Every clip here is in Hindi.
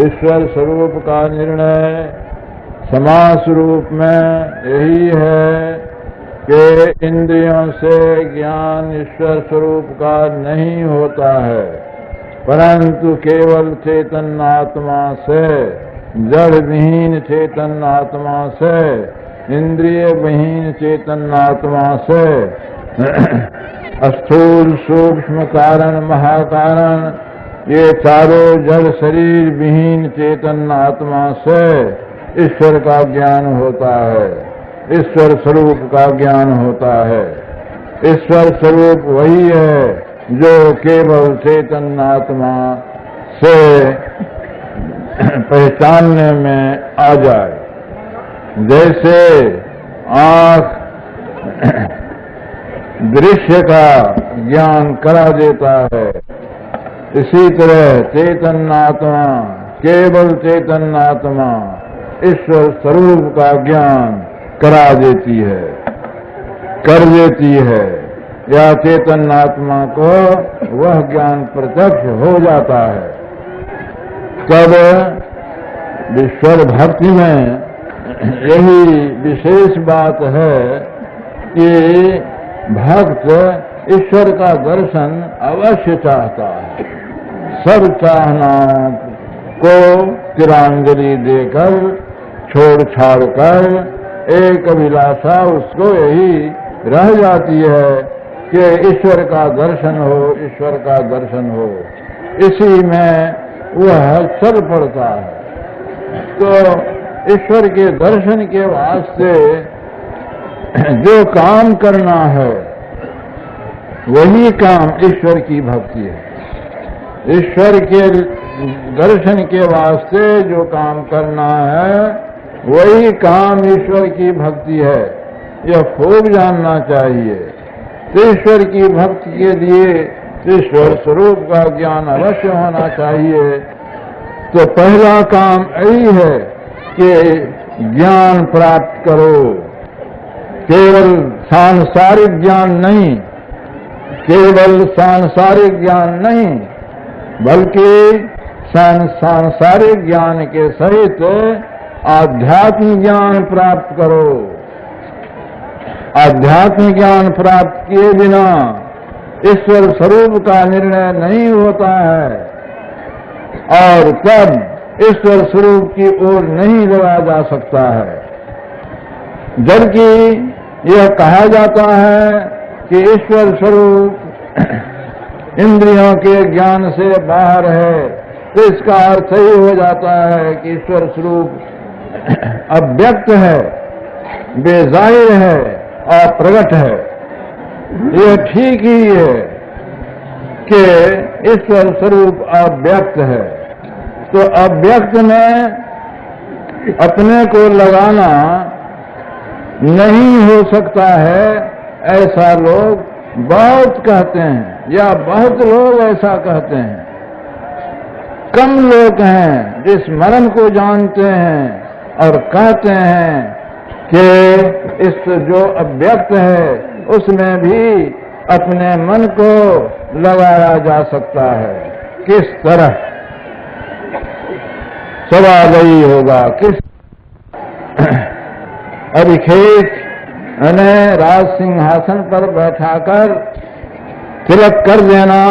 ईश्वर स्वरूप का निर्णय समास रूप में यही है कि इंद्रियों से ज्ञान ईश्वर स्वरूप का नहीं होता है, परंतु केवल चेतन आत्मा से, जड़ विहीन चेतन आत्मा से, इंद्रिय विहीन चेतन आत्मा से, स्थूल सूक्ष्म कारण महाकारण ये चारों जड़ शरीर विहीन चेतन आत्मा से ईश्वर का ज्ञान होता है, ईश्वर स्वरूप का ज्ञान होता है। ईश्वर स्वरूप वही है जो केवल चेतन आत्मा से पहचानने में आ जाए। जैसे आँख दृश्य का ज्ञान करा देता है, इसी तरह चेतन आत्मा, केवल चेतन आत्मा ईश्वर स्वरूप का ज्ञान करा देती है, कर देती है, या चेतन आत्मा को वह ज्ञान प्रत्यक्ष हो जाता है। तब ईश्वर भक्ति में यही विशेष बात है कि भक्त ईश्वर का दर्शन अवश्य चाहता है। सब चाहना को तिरांजलि देकर छोड़ छाड़ कर एक अभिलाषा उसको यही रह जाती है कि ईश्वर का दर्शन हो, ईश्वर का दर्शन हो। इसी में वह चल पड़ता है। तो ईश्वर के दर्शन के वास्ते जो काम करना है वही काम ईश्वर की भक्ति है। ईश्वर के दर्शन के वास्ते जो काम करना है वही काम ईश्वर की भक्ति है, यह खूब जानना चाहिए। तो ईश्वर की भक्ति के लिए ईश्वर स्वरूप का ज्ञान अवश्य होना चाहिए। तो पहला काम यही है कि ज्ञान प्राप्त करो, केवल सांसारिक ज्ञान नहीं, केवल सांसारिक ज्ञान नहीं, बल्कि सांसारिक ज्ञान के सहित आध्यात्मिक ज्ञान प्राप्त करो। आध्यात्मिक ज्ञान प्राप्त किए बिना ईश्वर स्वरूप का निर्णय नहीं होता है और तब ईश्वर स्वरूप की ओर नहीं लगा जा सकता है। जबकि यह कहा जाता है कि ईश्वर स्वरूप इंद्रियों के ज्ञान से बाहर है, तो इसका अर्थ ही हो जाता है कि ईश्वर स्वरूप अव्यक्त है, बेजाहिर है, अप्रगट है। यह ठीक ही है कि ईश्वर स्वरूप अव्यक्त है। तो अव्यक्त में अपने को लगाना नहीं हो सकता है, ऐसा लोग बहुत कहते हैं, या बहुत लोग ऐसा कहते हैं। कम लोग हैं जिस मर्म को जानते हैं और कहते हैं कि इस जो अव्यक्त है उसमें भी अपने मन को लगाया जा सकता है। किस तरह? सवाल यही होगा, किस अभिखेत ने राज सिंहासन पर बैठाकर तिलक कर देना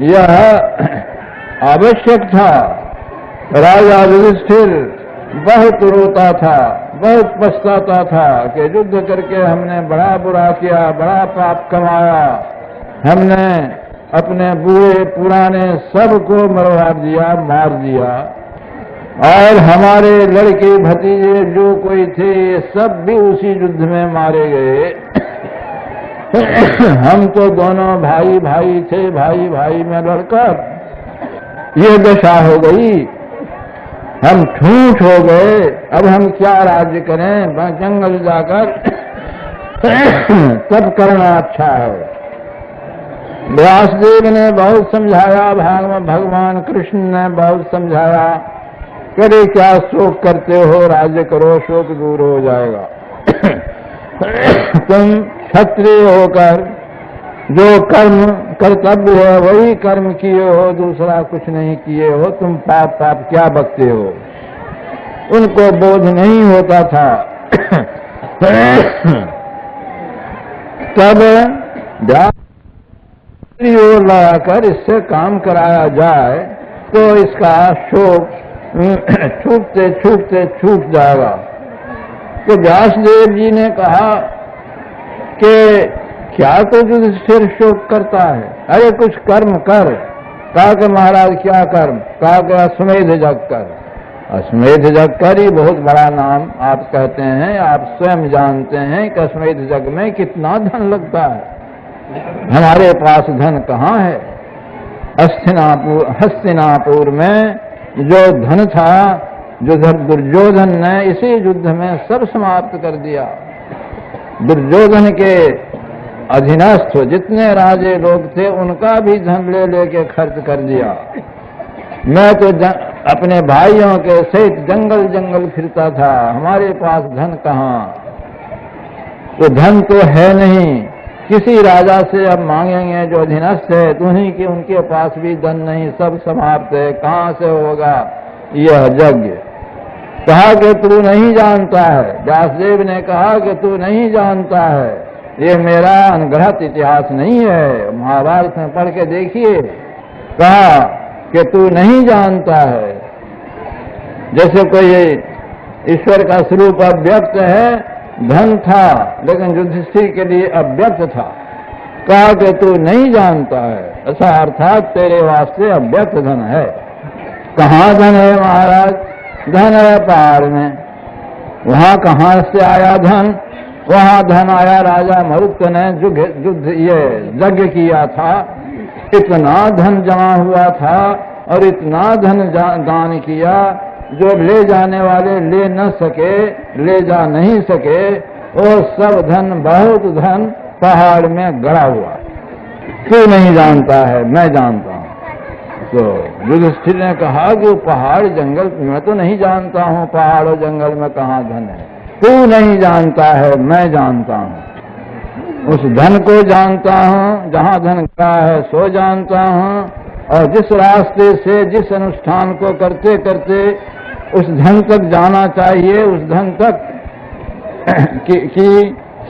यह आवश्यक था। राजा युधिष्ठिर बहुत रोता था, बहुत पछताता था कि युद्ध करके हमने बड़ा बुरा किया, बड़ा पाप कमाया, हमने अपने बूढ़े पुराने सबको मरवा दिया, मार दिया, और हमारे लड़के भतीजे जो कोई थे ये सब भी उसी युद्ध में मारे गए। हम तो दोनों भाई भाई थे, भाई भाई में लड़कर ये दशा हो गई, हम ठूठ हो गए। अब हम क्या राज्य करें? जंगल जाकर तब करना अच्छा है। व्यासदेव ने बहुत समझाया, भगवान कृष्ण ने बहुत समझाया, करे क्या शोक करते हो, राज्य करो, शोक दूर हो जाएगा। तुम क्षत्रिय होकर जो कर्म कर्तव्य है वही कर्म किए हो, दूसरा कुछ नहीं किए हो, तुम पाप पाप क्या बकते हो। उनको बोध नहीं होता था। तब ओर लगाकर इससे काम कराया जाए तो इसका शोक छूटते छूटते छूट जाएगा। तो व्यासदेव जी ने कहा कि क्या तो युधिष्ठिर शोक करता है, अरे कुछ कर्म कर। कहा कि महाराज क्या कर्म? कहा कि अश्वमेध यज्ञ कर। अश्वमेध यज्ञ कर ही बहुत बड़ा नाम आप कहते हैं, आप स्वयं जानते हैं कि अश्वमेध यज्ञ में कितना धन लगता है। हमारे पास धन कहाँ है? हस्तिनापुर में जो धन था, जो दुर्योधन ने इसी युद्ध में सब समाप्त कर दिया। दुर्योधन के अधीनस्थ जितने राजे लोग थे उनका भी धन ले लेके खर्च कर दिया। मैं तो अपने भाइयों के सहित जंगल जंगल फिरता था, हमारे पास धन कहाँ? तो धन तो है नहीं, किसी राजा से अब मांगेंगे जो अधीनस्थ है, तो उन्हीं के उनके पास भी धन नहीं, सब समाप्त है, कहाँ से होगा यह यज्ञ? कहा कि तू नहीं जानता है। व्यासदेव ने कहा कि तू नहीं जानता है, ये मेरा अनग्रहित इतिहास नहीं है, महाभारत में पढ़ के देखिए। कहा कि तू नहीं जानता है, जैसे कोई ईश्वर का स्वरूप अव्यक्त है, धन था लेकिन युधिष्ठिर के लिए अव्यक्त था। कहा कि तू नहीं जानता है, ऐसा अर्थात तेरे वास्ते अव्यक्त धन है। कहाँ धन है महाराज? धन है पहाड़ में। वहां कहाँ से आया धन? वहां धन आया राजा मरुत ने युद्ध ये यज्ञ किया था, इतना धन जमा हुआ था और इतना धन दान किया जो ले जाने वाले ले न सके, ले जा नहीं सके, वो सब धन, बहुत धन पहाड़ में गड़ा हुआ। क्यों नहीं जानता है? मैं जानता हूँ। तो युधिष्ठिर ने कहा कि पहाड़ जंगल मैं तो नहीं जानता हूँ, पहाड़ और जंगल में कहाँ धन है? तू नहीं जानता है, मैं जानता हूँ। उस धन को जानता हूँ, जहाँ धन गड़ा है सो जानता हूँ, और जिस रास्ते से जिस अनुष्ठान को करते करते उस धन तक जाना चाहिए, उस धन तक की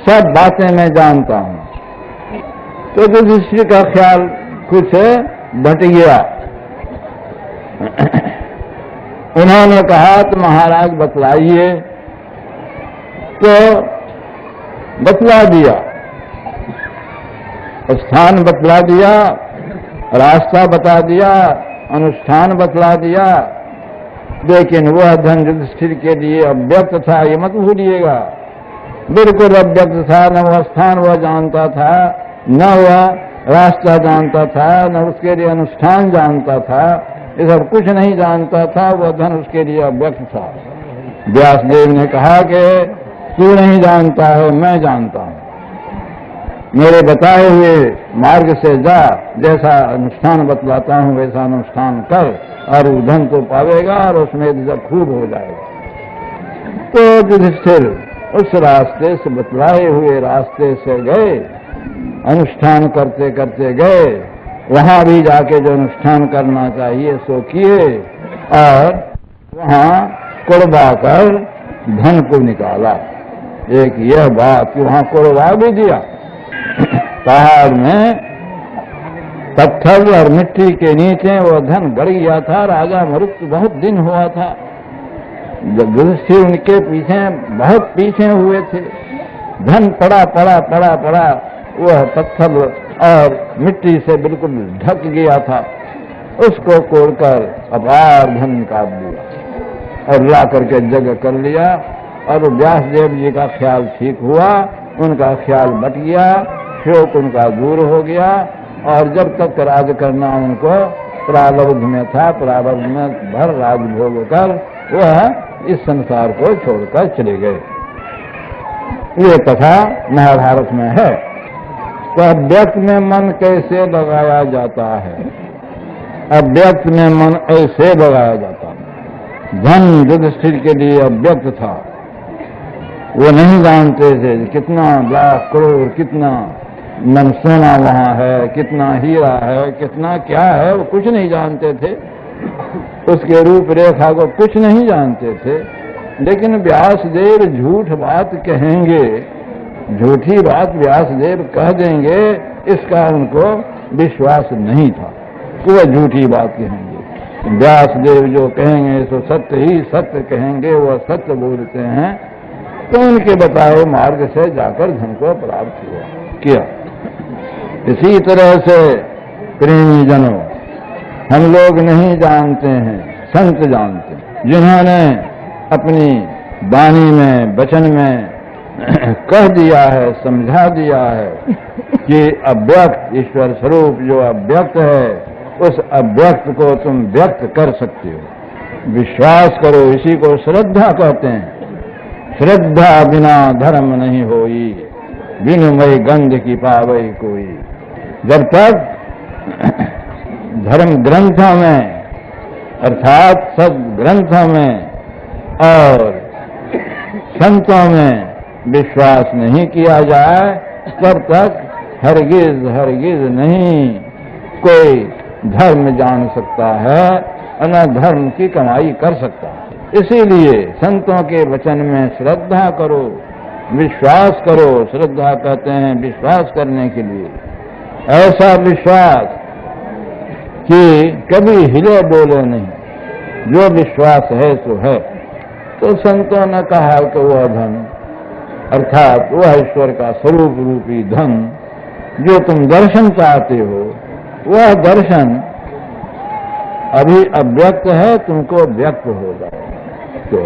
सब बातें मैं जानता हूँ। तो युधिष्ठिर का ख्याल कुछ बट गया। उन्होंने कहा तो महाराज बतलाइए। तो बतला दिया, स्थान बतला दिया, रास्ता बता दिया, अनुष्ठान बतला दिया, लेकिन वह धन युधिष्ठिर के लिए अव्यक्त था, ये मत भूलिएगा। बिल्कुल अव्यक्त था, न वह स्थान वह जानता था, न वह रास्ता जानता था, न उसके लिए अनुष्ठान जानता था, ये सब कुछ नहीं जानता था। वह धन उसके लिए अव्यक्त था। व्यासदेव ने कहा कि तू नहीं जानता है, मैं जानता हूँ। मेरे बताए हुए मार्ग से जा, जैसा अनुष्ठान बतलाता हूँ वैसा अनुष्ठान कर, और वो धन तो पावेगा और उसमें खूब हो जाएगा। तो युधिष्ठिर उस रास्ते से, बतलाए हुए रास्ते से गए, अनुष्ठान करते करते गए। वहां भी जाके जो अनुष्ठान करना चाहिए सो किए, और वहां कुड़बा कर धन को निकाला। एक यह बात कि वहां कुड़बा भी दिया। पहाड़ में पत्थर और मिट्टी के नीचे वो धन गड़ गया था। राजा मरुत बहुत दिन हुआ था, युधिष्ठिर उनके पीछे बहुत पीछे हुए थे। धन पड़ा पड़ा पड़ा पड़ा, वह पत्थर और मिट्टी से बिल्कुल ढक गया था। उसको कोड़कर अपार धन निकाल दिया और ला करके जगह कर लिया। और व्यासदेव जी का ख्याल ठीक हुआ, उनका ख्याल बट गया, शोक उनका दूर हो गया। और जब तक राज करना उनको प्रारब्ध में था, प्रारब्ध में भर राज भोग कर वह इस संसार को छोड़कर चले गए। ये कथा महाभारत में है। तो अव्यक्त में मन कैसे लगाया जाता है? अव्यक्त में मन ऐसे लगाया जाता है। धन युधिष्ठिर के लिए अव्यक्त था, वो नहीं जानते थे कितना लाख करोड़ कितना मन सोना वहां है, कितना हीरा है, कितना क्या है, वो कुछ नहीं जानते थे। उसके रूप रेखा को कुछ नहीं जानते थे। लेकिन व्यासदेव झूठ बात कहेंगे, झूठी बात व्यासदेव कह देंगे, इसका उनको विश्वास नहीं था कि वह झूठी बात कहेंगे। व्यासदेव जो कहेंगे तो सत्य ही सत्य कहेंगे, वह सत्य बोलते हैं। तो उनके बताए मार्ग से जाकर धन को प्राप्त किया। इसी तरह से प्रेमी जनों, हम लोग नहीं जानते हैं, संत जानते हैं, जिन्होंने अपनी वाणी में, वचन में कह दिया है, समझा दिया है कि अव्यक्त ईश्वर स्वरूप जो अव्यक्त है, उस अव्यक्त को तुम व्यक्त कर सकते हो। विश्वास करो, इसी को श्रद्धा कहते हैं। श्रद्धा बिना धर्म नहीं होई, बिनु मई गंध की पावई कोई। जब तक धर्म ग्रंथों में, अर्थात सब ग्रंथों में और संतों में विश्वास नहीं किया जाए, तब तक हरगिज हरगिज नहीं कोई धर्म जान सकता है और न धर्म की कमाई कर सकता है। इसीलिए संतों के वचन में श्रद्धा करो, विश्वास करो। श्रद्धा कहते हैं विश्वास करने के लिए, ऐसा विश्वास कि कभी हिले बोले नहीं, जो विश्वास है सो है। तो संतों ने कहा कि वह धन, अर्थात वह ईश्वर का स्वरूप रूपी धन जो तुम दर्शन चाहते हो, वह दर्शन अभी अव्यक्त है, तुमको व्यक्त होगा। तो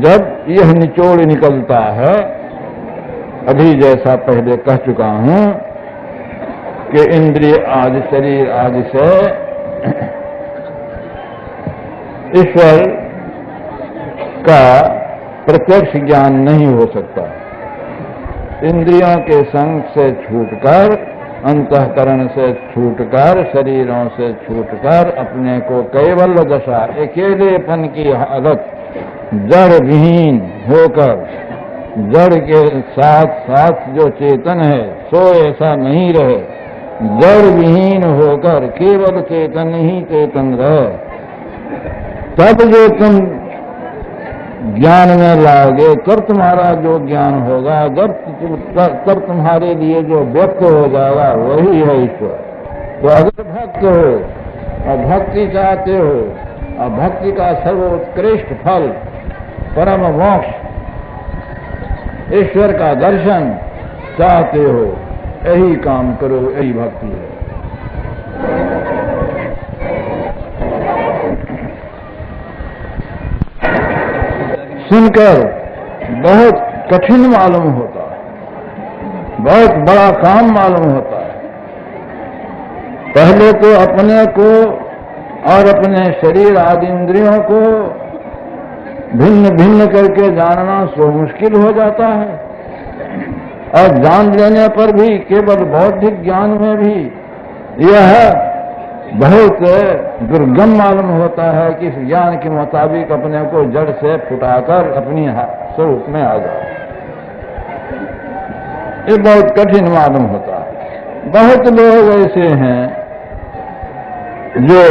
जब यह निचोड़ निकलता है, अभी जैसा पहले कह चुका हूं कि इंद्रिय आदि, शरीर आदि से ईश्वर का प्रत्यक्ष ज्ञान नहीं हो सकता। इंद्रियों के संग से छूटकर, अंतःकरण से छूटकर, शरीरों से छूटकर अपने को केवल दशा, अकेलेपन की हालत, जड़ विहीन होकर, जड़ के साथ साथ जो चेतन है सो ऐसा नहीं रहे, जड़ विहीन होकर केवल चेतन ही चेतन रहे, तब जो तुम ज्ञान में लाओगे, तब तुम्हारा जो ज्ञान होगा, तब तुम्हारे लिए जो व्यक्त हो जाएगा वही है ईश्वर। तो अगर भक्त हो और भक्ति चाहते हो और भक्ति का सर्वोत्कृष्ट फल परम मोक्ष ईश्वर का दर्शन चाहते हो, यही काम करो, यही भक्ति है। सुनकर बहुत कठिन मालूम होता है, बहुत बड़ा काम मालूम होता है। पहले तो अपने को और अपने शरीर आदि इंद्रियों को भिन्न भिन्न करके जानना सो मुश्किल हो जाता है, और जान लेने पर भी केवल बौद्धिक ज्ञान में भी यह बहुत दुर्गम मालूम होता है कि इस ज्ञान के मुताबिक अपने को जड़ से फुटाकर अपनी स्वरूप में आ जाए। ये बहुत कठिन मालूम होता है। बहुत लोग ऐसे हैं जो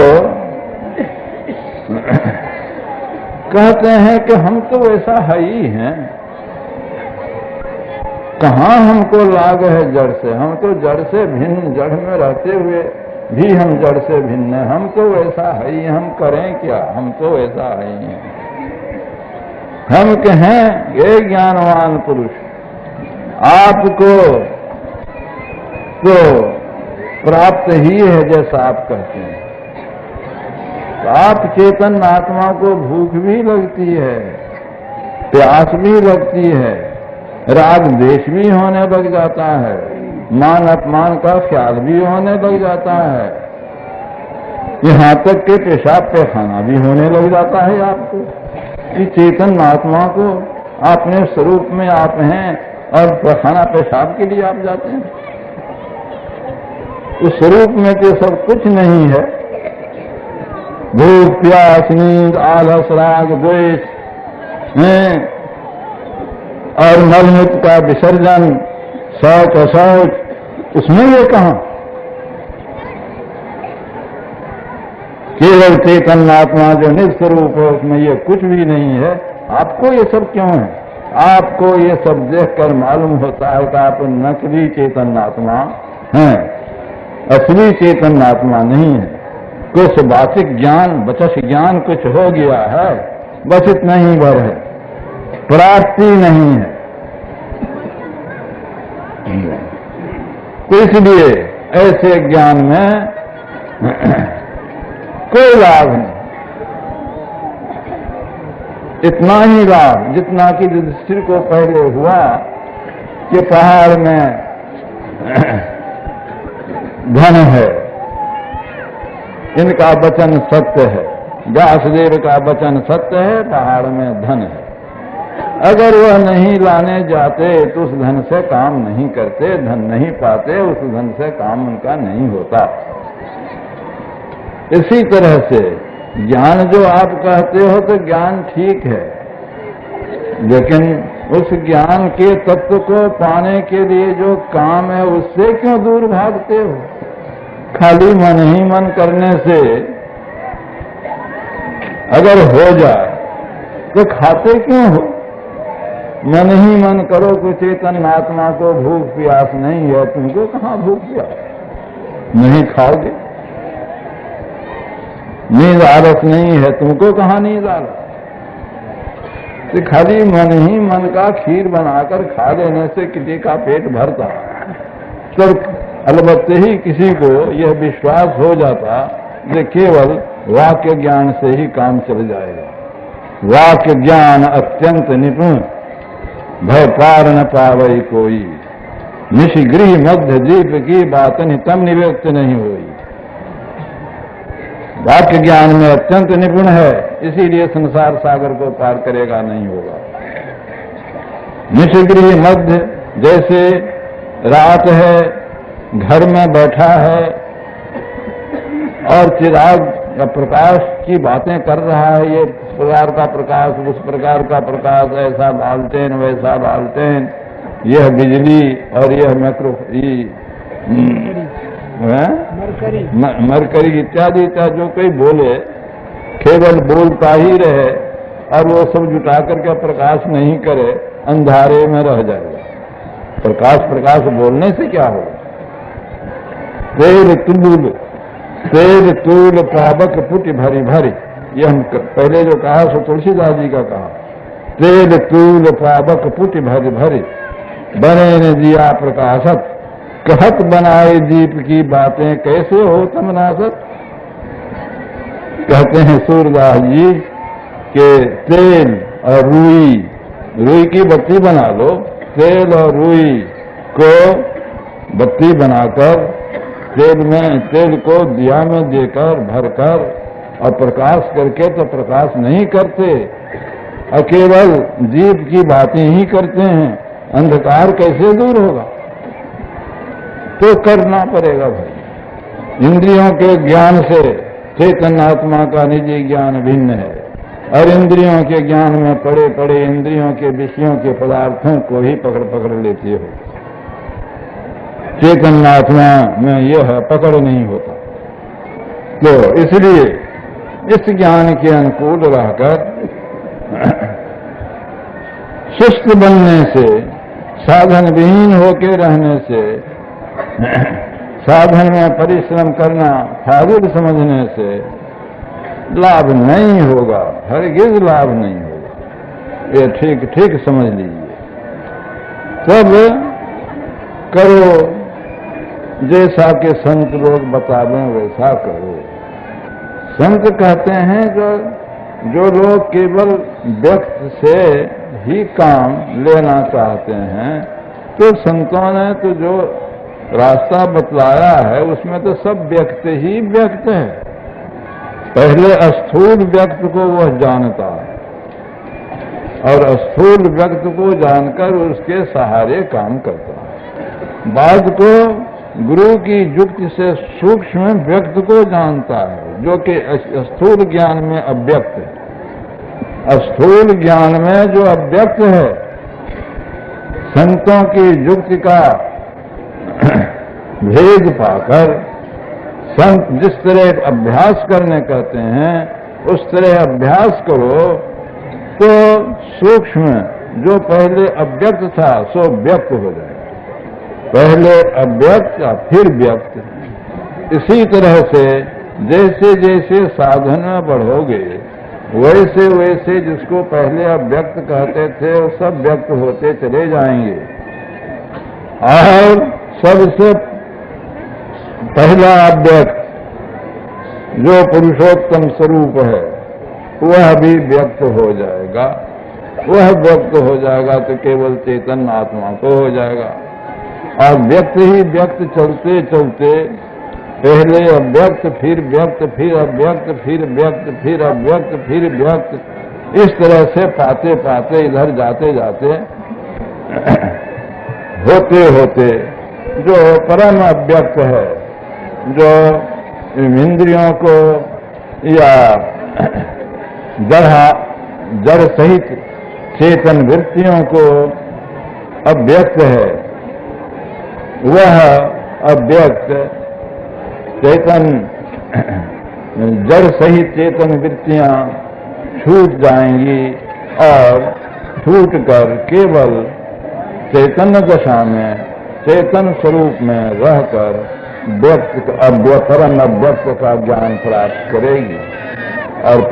कहते हैं कि हम तो ऐसा है ही हैं, कहाँ हमको लाग है जड़ से, हम तो जड़ से भिन्न, जड़ में रहते हुए भी हम जड़ से भिन्न है, हम तो ऐसा है ही, हम करें क्या, हम तो ऐसा है ही हैं। हम कहें ये ज्ञानवान पुरुष, आपको तो प्राप्त ही है जैसा आप कहते हैं। तो आप चेतन आत्मा को भूख भी लगती है, प्यास भी लगती है, राग द्वेष भी होने लग जाता है, मान अपमान का ख्याल भी होने लग जाता है, यहाँ तक कि पेशाब पैखाना भी होने लग जाता है आपको। इस चेतन आत्मा को अपने स्वरूप में आप हैं और पैखाना पेशाब के लिए आप जाते हैं। उस स्वरूप में तो सब कुछ नहीं है। भूख प्यास नींद आलस राग द्वेष और मलमूत्र का विसर्जन, शौच अशौच, उसमें ये कहां? केवल चैतन्य आत्मा जो निस्वरूप है उसमें ये कुछ भी नहीं है। आपको ये सब क्यों है? आपको ये सब देखकर मालूम होता है कि आप नकली चैतन्य आत्मा हैं, असली चैतन्य आत्मा नहीं है। कुछ बासिक ज्ञान, बचस ज्ञान कुछ हो गया है, बस इतना ही भर है, प्राप्ति नहीं है। तो इसलिए ऐसे ज्ञान में कोई लाभ नहीं। इतना ही लाभ जितना कि युधिष्ठिर को पहले हुआ कि पहाड़ में धन है, इनका वचन सत्य है, व्यासदेव का वचन सत्य है, पहाड़ में धन है। अगर वह नहीं लाने जाते तो उस धन से काम नहीं करते, धन नहीं पाते, उस धन से काम उनका नहीं होता। इसी तरह से ज्ञान जो आप कहते हो तो ज्ञान ठीक है, लेकिन उस ज्ञान के तत्व को पाने के लिए जो काम है उससे क्यों दूर भागते हो? खाली मन ही मन करने से अगर हो जाए तो खाते क्यों हो? मन ही मन करो कि चेतन आत्मा को भूख प्यास नहीं है, तुमको कहां भूख प्यास? नहीं खाओगे। नींद आलस नहीं है, तुमको कहां नींद आलस? तो खाली मन ही मन का खीर बनाकर खा लेने से किसी का पेट भरता, तो अलबत्ते ही किसी को यह विश्वास हो जाता कि केवल वाक्य ज्ञान से ही काम चल जाएगा। वाक्य ज्ञान अत्यंत निपुण, भय पार न पावई कोई, निशिगृह मध्य जीप की बात नितम निव्यक्त नहीं हुई। वाक्य ज्ञान में अत्यंत निपुण है, इसीलिए संसार सागर को पार करेगा नहीं होगा। निशिगृह मध्य, जैसे रात है, घर में बैठा है और चिराग या प्रकाश की बातें कर रहा है, ये प्रकार का प्रकाश, उस प्रकार का प्रकाश, ऐसा बालटेन वैसा बालटेन, यह बिजली और यह मरकरी इत्यादि जो कोई बोले, केवल बोलता ही रहे और वो सब जुटा करके प्रकाश नहीं करे, अंधारे में रह जाएगा। प्रकाश बोलने से क्या होगा? तेज तूल पावक पुट भरी भरी, ये हम पहले जो कहा सो तुलसीदास जी का कहा। तेज तूल पावक पुट भरी भरी, बने ने दिया प्रकाशत, कहत बनाए दीप की बातें कैसे हो तम नासत। कहते हैं सूरदास जी के तेल और रुई की बत्ती बना लो, तेल और रुई को बत्ती बनाकर तेल को दिया में देकर भरकर और प्रकाश करके तो प्रकाश नहीं करते, और केवल दीप की बातें ही करते हैं, अंधकार कैसे दूर होगा? तो करना पड़ेगा भाई। इंद्रियों के ज्ञान से चैतन्य आत्मा का निजी ज्ञान भिन्न है, और इंद्रियों के ज्ञान में पड़े पड़े इंद्रियों के विषयों के पदार्थों को ही पकड़ लेते हो। चैतन्य आत्मा में यह पकड़ नहीं होता। तो इसलिए इस ज्ञान के अनुकूल रहकर सुस्त बनने से, साधन विहीन होकर रहने से, साधन में परिश्रम करना फाजिल समझने से लाभ नहीं होगा, हरगिज लाभ नहीं होगा। ये ठीक ठीक समझ लीजिए। सब करो जैसा कि संत लोग बतावें वैसा करो। संत कहते हैं जो लोग केवल व्यक्त से ही काम लेना चाहते हैं, तो संतों ने तो जो रास्ता बतलाया है उसमें तो सब व्यक्त ही व्यक्त है। पहले स्थूल व्यक्त को वह जानता है और स्थूल व्यक्त को जानकर उसके सहारे काम करता है। बाद को गुरु की युक्ति से सूक्ष्म व्यक्त को जानता है, जो कि स्थूल ज्ञान में अव्यक्त है। स्थूल ज्ञान में जो अव्यक्त है, संतों की युक्ति का भेद पाकर संत जिस तरह अभ्यास करने कहते हैं उस तरह अभ्यास करो तो सूक्ष्म जो पहले अव्यक्त था सो व्यक्त हो जाएगा। पहले अव्यक्त फिर व्यक्त। इसी तरह से जैसे जैसे साधन में बढ़ोगे वैसे वैसे जिसको पहले अव्यक्त कहते थे वो सब व्यक्त होते चले जाएंगे और सबसे पहला अव्यक्त जो पुरुषोत्तम स्वरूप है वह भी व्यक्त हो जाएगा। वह व्यक्त हो जाएगा तो केवल चेतन आत्मा को हो जाएगा और व्यक्त ही व्यक्त चलते चलते पहले अव्यक्त फिर व्यक्त फिर अव्यक्त फिर व्यक्त फिर अव्यक्त फिर व्यक्त इस तरह से पाते पाते इधर जाते जाते होते होते जो परम अव्यक्त है जो इंद्रियों को या जड़ सहित चेतन वृत्तियों को अव्यक्त है वह अव्यक्त चेतन जड़ सहित चेतन वृत्तियां छूट जाएंगी और छूट कर केवल चैतन्य दशा में चेतन स्वरूप में रहकर व्यक्त परम अव्यक्त का ज्ञान प्राप्त करेगी और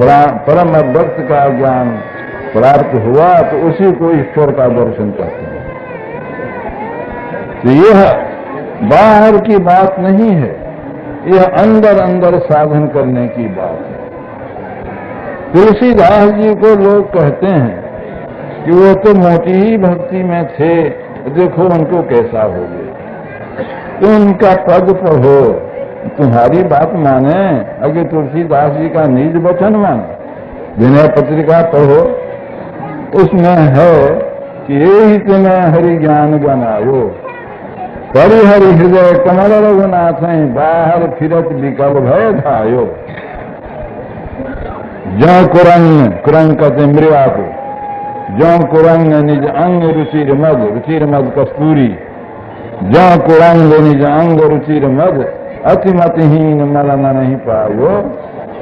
परम अव्यक्त का ज्ञान प्राप्त हुआ तो उसी को ईश्वर का दर्शन करते हैं। तो यह बाहर की बात नहीं है, यह अंदर अंदर साधन करने की बात है। तुलसीदास जी को लोग कहते हैं कि वो तो मोटी ही भक्ति में थे, देखो उनको कैसा हो गया। तो उनका पद पढ़ो, तुम्हारी बात माने, अगर तुलसीदास जी का निज वचन माने। विनय पत्रिका पढ़ो, उसमें है कि यही तुम्हें हरि ज्ञान गनायो, परिहरि हृदय कमल रघुनाथ बाहर फिरत विकल भय धायो। ज्यों कुरंग कहते मृया को, ज्यों कुरंग निज अंग रुचिर मद कस्तूरी, ज्यों कुरंग निज अंग रुचिर मद अतिमतिहीन मलन नहीं पायो,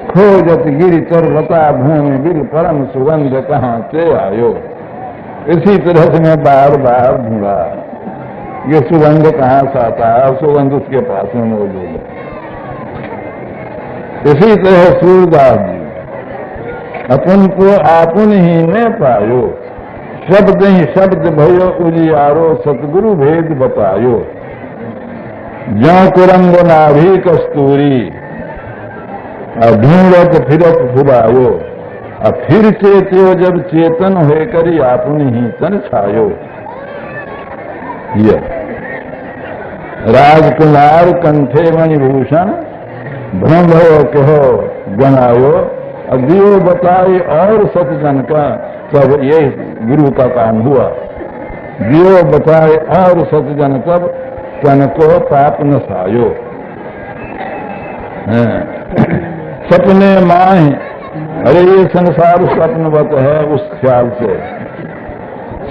खोजत गिरि चरवता भूमि बिल परम सुगंध कहाँ से आयो। इसी तरह से मैं बार बार ढूंढा ये सुगंध कहाँ से आता है, सुगंध उसके पास में मौजूद है। इसी तरह सूरदास जी अपन को आपुन ही में पायो, शब्द ही शब्द भयो उजियारो सतगुरु भेद बतायो। ज्यों कुरंग नाभि कस्तूरी ढूंढत फिरत फुलायो, फिर चेत्यो जब चेतन होकर आपुन ही तन छायो। राजकुमार कंठे मणिभूषण भ्रम भयो कहो गणायो, दियो बताए और सतजन का तब ये गुरु का काम हुआ। दियो बताए और सतजन तब तन को पाप न सायो। सपने माए, अरे ये संसार स्वप्नवत है उस ख्याल से।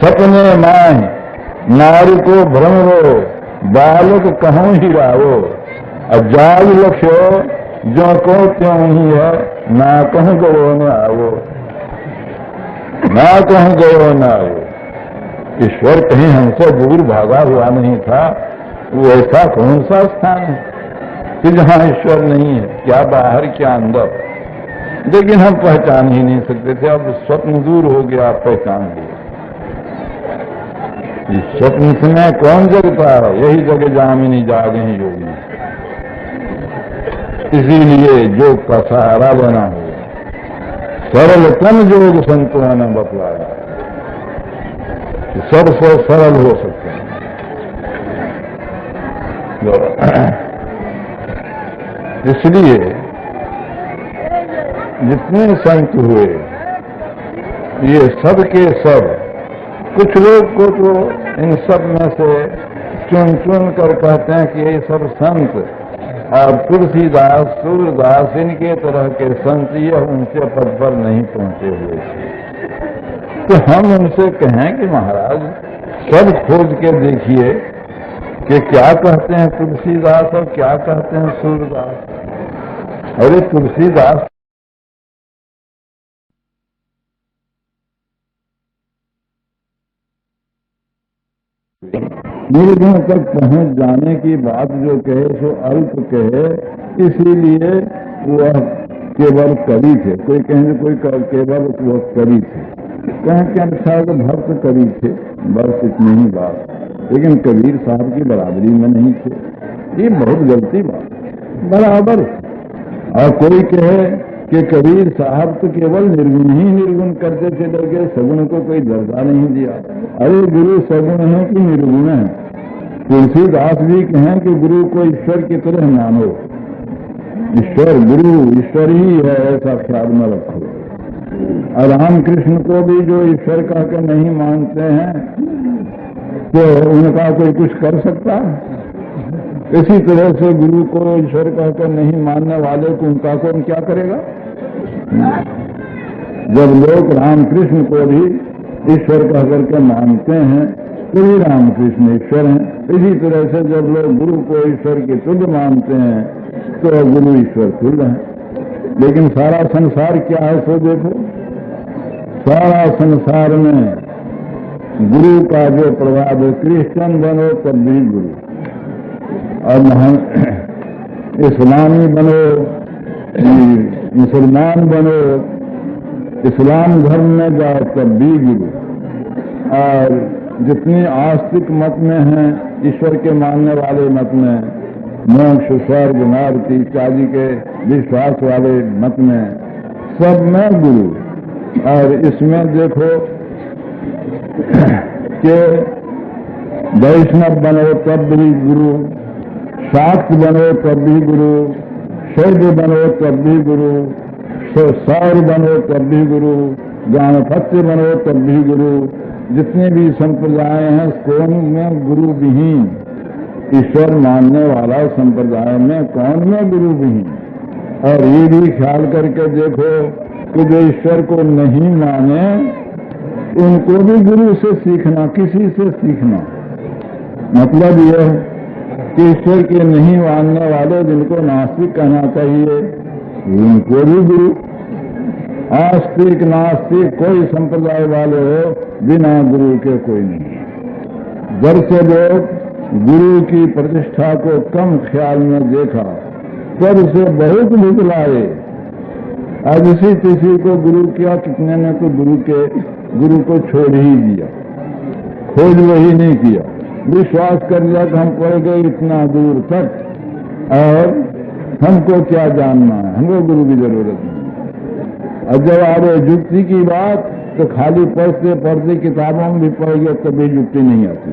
सपने माए नारी को भ्रम रो, बालक कहूं ही रावो। जाग लक्ष्यो जो को त्यों ही है, ना कहूं गयो न आवो, ना कहूं गयो न आवो। ईश्वर कहीं हमसे दूर भागा हुआ नहीं था, वो ऐसा कौन सा स्थान है कि जहां ईश्वर नहीं है, क्या बाहर क्या अंदर। लेकिन हम पहचान ही नहीं सकते थे। अब स्वप्न दूर हो गया, आप पहचान लिया। इस स्वप्न में कौन जगता है, यही जगह जामिनी जागे ही योगी। इसीलिए योग का सहारा बना हुआ सरलतम योग संतों ने बतलाया, सबसे सरल हो सकते हैं। इसलिए जितने संत हुए ये सब के सब, कुछ लोग को तो इन सब में से चुन चुन कर कहते हैं कि ये सब संत, और तुलसीदास सूरदास इनके तरह के संत ये उनसे पद पर नहीं पहुंचे हुए थे। तो हम उनसे कहें कि महाराज सब खोज के देखिए कि क्या कहते हैं तुलसीदास और क्या कहते हैं सूरदास। अरे तुलसीदास निर्गुण तक पहुंच जाने की बात जो कहे सो अल्प कहे, इसीलिए वह केवल कवि थे। कोई कहेंगे कोई केवल वह कवि थे, कहें कि अनुसार भक्त कवि थे, बस इतनी ही बात। लेकिन कबीर साहब की बराबरी में नहीं थे, ये बहुत गलती बात, बराबर। और कोई कहे कि कबीर साहब तो केवल निर्गुण ही निर्गुण करते चले गए, सगुण को कोई दर्जा नहीं दिया। अरे गुरु सगुण है कि निर्गुण है? तुलसीदास भी कहें कि गुरु को ईश्वर की तरह मानो, ईश्वर गुरु ईश्वर ही है ऐसा ख्याल में रखो। और रामकृष्ण को भी जो ईश्वर कहकर नहीं मानते हैं तो उनका कोई कुछ कर सकता है? इसी तरह से गुरु को ईश्वर कहकर नहीं मानने वाले को उनका कौन क्या करेगा? जब लोग रामकृष्ण को भी ईश्वर कहकर के मानते हैं तो भी रामकृष्ण ईश्वर हैं। इसी तरह से जब लोग गुरु को ईश्वर के तुल्य मानते हैं तो गुरु ईश्वर तुल्य हैं। लेकिन सारा संसार क्या है सो देखो, सारा संसार में गुरु का जो प्रभाव है, क्रिश्चियन बनो तब भी गुरु, और इस्लामी बनो, मुसलमान बनो, इस्लाम धर्म में जाओ तब भी गुरु। और जितनी आस्तिक मत में हैं, ईश्वर के मानने वाले मत में, मोक्ष स्वर्ग नरक इत्यादि के विश्वास वाले मत में, सब में गुरु। और इसमें देखो कि वैष्णव बनो तब भी गुरु, शाक्त बनो तब भी गुरु, शैव बनो तब भी गुरु, सौर बनो तब भी गुरु, गाणपत्य बनो तब भी गुरु। जितने भी संप्रदाय हैं कौन में गुरु विहीन, ईश्वर मानने वाला संप्रदाय में कौन में गुरु विहीन। और ये भी ख्याल करके देखो कि जो ईश्वर को नहीं माने उनको भी गुरु से सीखना, किसी से सीखना। मतलब यह कि ईश्वर के नहीं मानने वाले जिनको नास्तिक कहना चाहिए उनको भी गुरु। आस्तिक नास्तिक कोई संप्रदाय वाले हो, बिना गुरु के कोई नहीं। जब से लोग गुरु की प्रतिष्ठा को कम ख्याल में देखा तब से बहुत बदलाए। आज इसी किसी को गुरु किया, कितने ने तो गुरु को छोड़ ही दिया, खोज वही नहीं किया, विश्वास कर लिया कि हम पड़ गए इतना दूर तक और हमको क्या जानना है, हमको गुरु की जरूरत नहीं। और जब आ रहे युक्ति की बात तो खाली पढ़ते पढ़ते किताबों में भी पढ़ गए तभी युक्ति नहीं आती।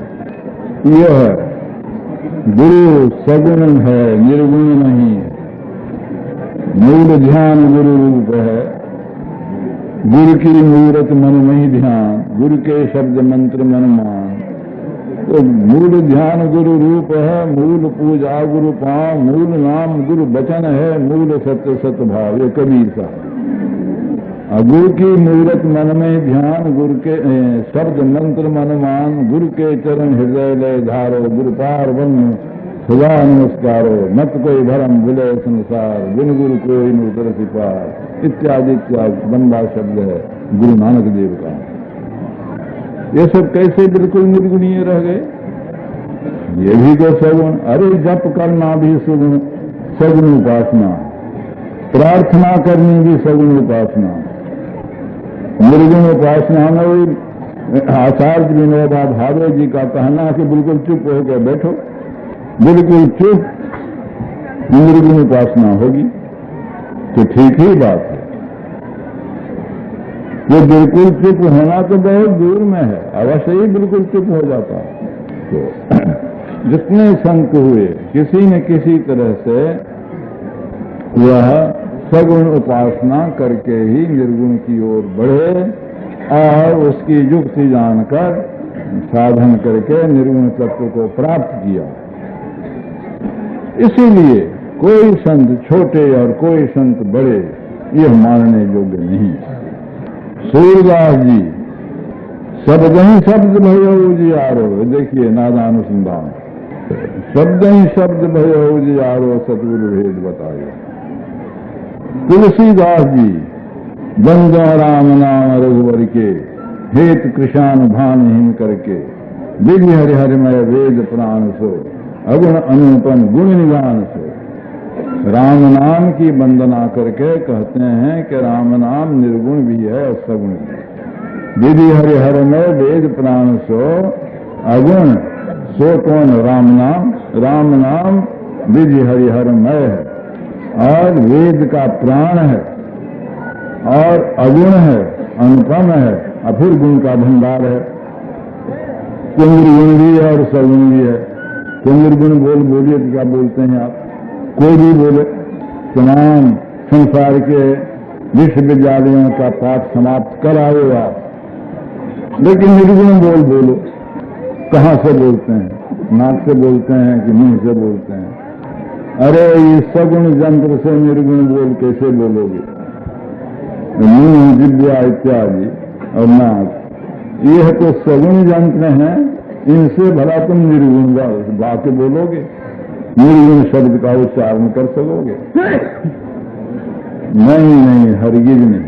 यह है गुरु सगुण है, निर्गुण नहीं है। मूल ध्यान गुरु रूप है, गुरु की मूरत मन में ही ध्यान, गुरु के शब्द मंत्र मन मान। तो मूल ध्यान गुरु रूप है, मूल पूजा गुरु पांव, मूल नाम गुरु वचन है, मूल सत्य सत्य भाव। ये कबीर साहब। गुरु की मूरत मन में ध्यान, गुरु के शब्द मंत्र मन मान, गुरु के चरण हृदय लय धारो, गुरु पार वन सदा नमस्कारो, मत कोई भरम विलय संसार, बिन गुरु कोई नूतर सिपार। इत्यादि इत्यादि लंबा शब्द है गुरु नानक देव का। ये सब कैसे बिल्कुल निर्गुणीय रह गए? ये भी तो सगुण। अरे जप करना भी सगुण, सगुण उपासना, प्रार्थना करनी भी सगुण उपासना। निर्गुण उपासना में आचार्य विनोबा भावे जी का कहना कि बिल्कुल चुप होकर बैठो, बिल्कुल चुप, निर्गुण उपासना होगी तो ठीक ही बात है। ये बिल्कुल चुप होना तो बहुत दूर में है, अवश्य ही बिल्कुल चुप हो जाता है। तो जितने संत हुए किसी न किसी तरह से वह सगुण उपासना करके ही निर्गुण की ओर बढ़े और उसकी युक्ति जानकर साधन करके निर्गुण तत्व को प्राप्त किया। इसीलिए कोई संत छोटे और कोई संत बड़े यह मानने योग्य नहीं। सूरदास जी शब्द ही शब्द भयो उजियारो, देखिए नादानुसंधान, शब्द ही शब्द भयो जियारो सतगुरु भेद बतायो। तुलसीदास जी बंदा राम नाम रघुवर के, हेत कृषान भानहीन करके, विधि हरिहरमय वेद प्राण सो, अगुण अनुपम गुण निगान सो। राम नाम की वंदना करके कहते हैं कि राम नाम निर्गुण भी है और सगुण भी है। विधि हरिहरमय वेद प्राण सो, अगुण सो कौन? राम नाम। राम नाम विधि हरिहरमय है और वेद का प्राण है और अगुण है, अनुपम है, और फिर गुण का भंडार है। निर्गुण भी है और सगुण भी है। तो निर्गुण बोलिए तो क्या बोलते हैं आप? कोई भी बोले। तमाम संसार के विश्वविद्यालयों का पाठ समाप्त कर आए आप, लेकिन निर्गुण बोलो। कहाँ से बोलते हैं? नाक से बोलते हैं कि मुंह से बोलते हैं? अरे ये सगुण यंत्र से निर्गुण बोल कैसे बोलोगे? मुंह, जिह्वा इत्यादि और नाक, ये है तो सगुण यंत्र हैं, इनसे भला तुम निर्गुण वाक्य बोलोगे? निर्गुण शब्द का उच्चारण कर सकोगे? नहीं, हरगिज नहीं।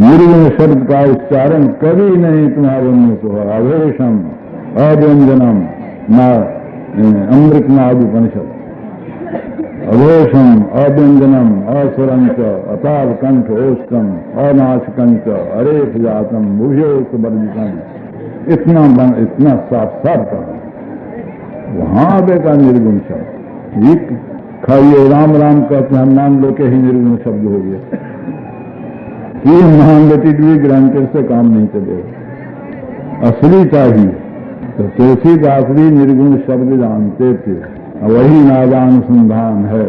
निर्गुण शब्द का उच्चारण कभी नहीं तुम्हारे मुंह से हो। अघोषम अव्यंजनम ना अमृतनाद उपनिषद। अघोषम अव्यंजनम असुरंच अताव कंठ ओष्टम अनाशकंच अरेख जातम भूयोस वर्जितम। इतना साफ साफ कहा। वहां बेका निर्गुण शब्द। ये खाइए राम राम कहते हम नाम लो के ही निर्गुण शब्द हो गया। ये महान भी ग्रांटेड से काम नहीं चलेगा, असली चाहिए। तो तुलसीदास भी निर्गुण शब्द जानते थे। वही नादानुसंधान है,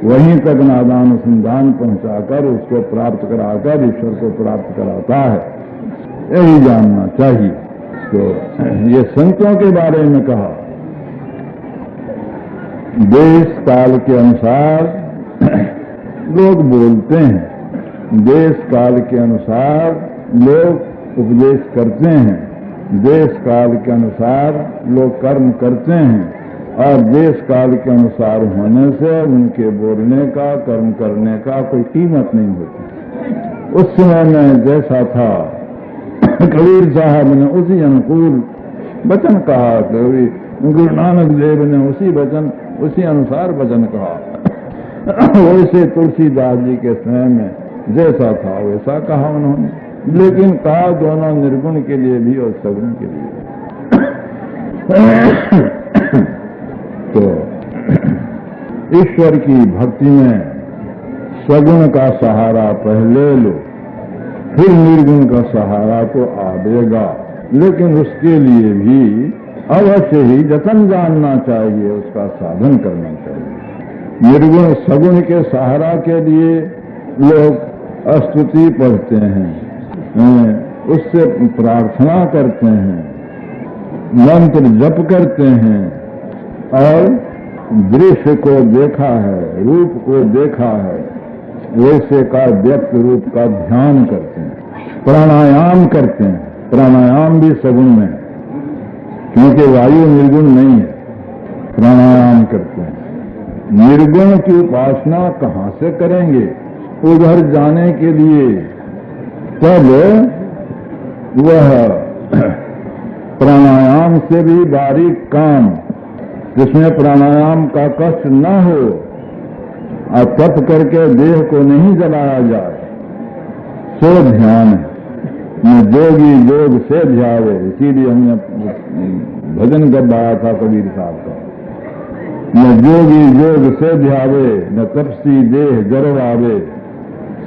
वहीं तक नादानुसंधान पहुंचाकर उसको प्राप्त कराकर ईश्वर को प्राप्त कराता है। यही जानना चाहिए। तो ये संतों के बारे में कहा, देश काल के अनुसार लोग बोलते हैं, देश काल के अनुसार लोग उपदेश करते हैं, देश काल के अनुसार लोग कर्म करते हैं और देश काल के अनुसार होने से उनके बोलने का, कर्म करने का कोई कीमत नहीं होती। उस समय में जैसा था कबीर साहब ने उसी अनुकूल वचन कहा, गुरु नानक देव ने उसी अनुसार वचन कहा। वैसे तुलसीदास जी के समय में जैसा था वैसा कहा उन्होंने, लेकिन कहा दोनों निर्गुण के लिए भी और सगुण के लिए। तो ईश्वर की भक्ति में सगुण का सहारा पहले लो, फिर निर्गुण का सहारा तो आवेगा, लेकिन उसके लिए भी अवश्य ही जतन जानना चाहिए, उसका साधन करना चाहिए। निर्गुण सगुण के सहारा के लिए लोग स्तुति पढ़ते हैं, उससे प्रार्थना करते हैं, मंत्र जप करते हैं और दृश्य को देखा है, रूप को देखा है, वैसे का व्यक्त रूप का ध्यान करते हैं, प्राणायाम करते हैं। प्राणायाम भी सगुण में है, क्योंकि वायु निर्गुण नहीं है। प्राणायाम करते हैं। निर्गुण की उपासना कहाँ से करेंगे? उधर जाने के लिए तब वह प्राणायाम से भी बारीक काम, जिसमें प्राणायाम का कष्ट न हो और तप करके देह को नहीं जलाया जाए, सो ध्यान है। जोगी योग से ध्यावे, इसीलिए हमने भजन गवाया था कबीर साहब का, न जोगी योग से ध्यावे, न तपसी देह जरवावे,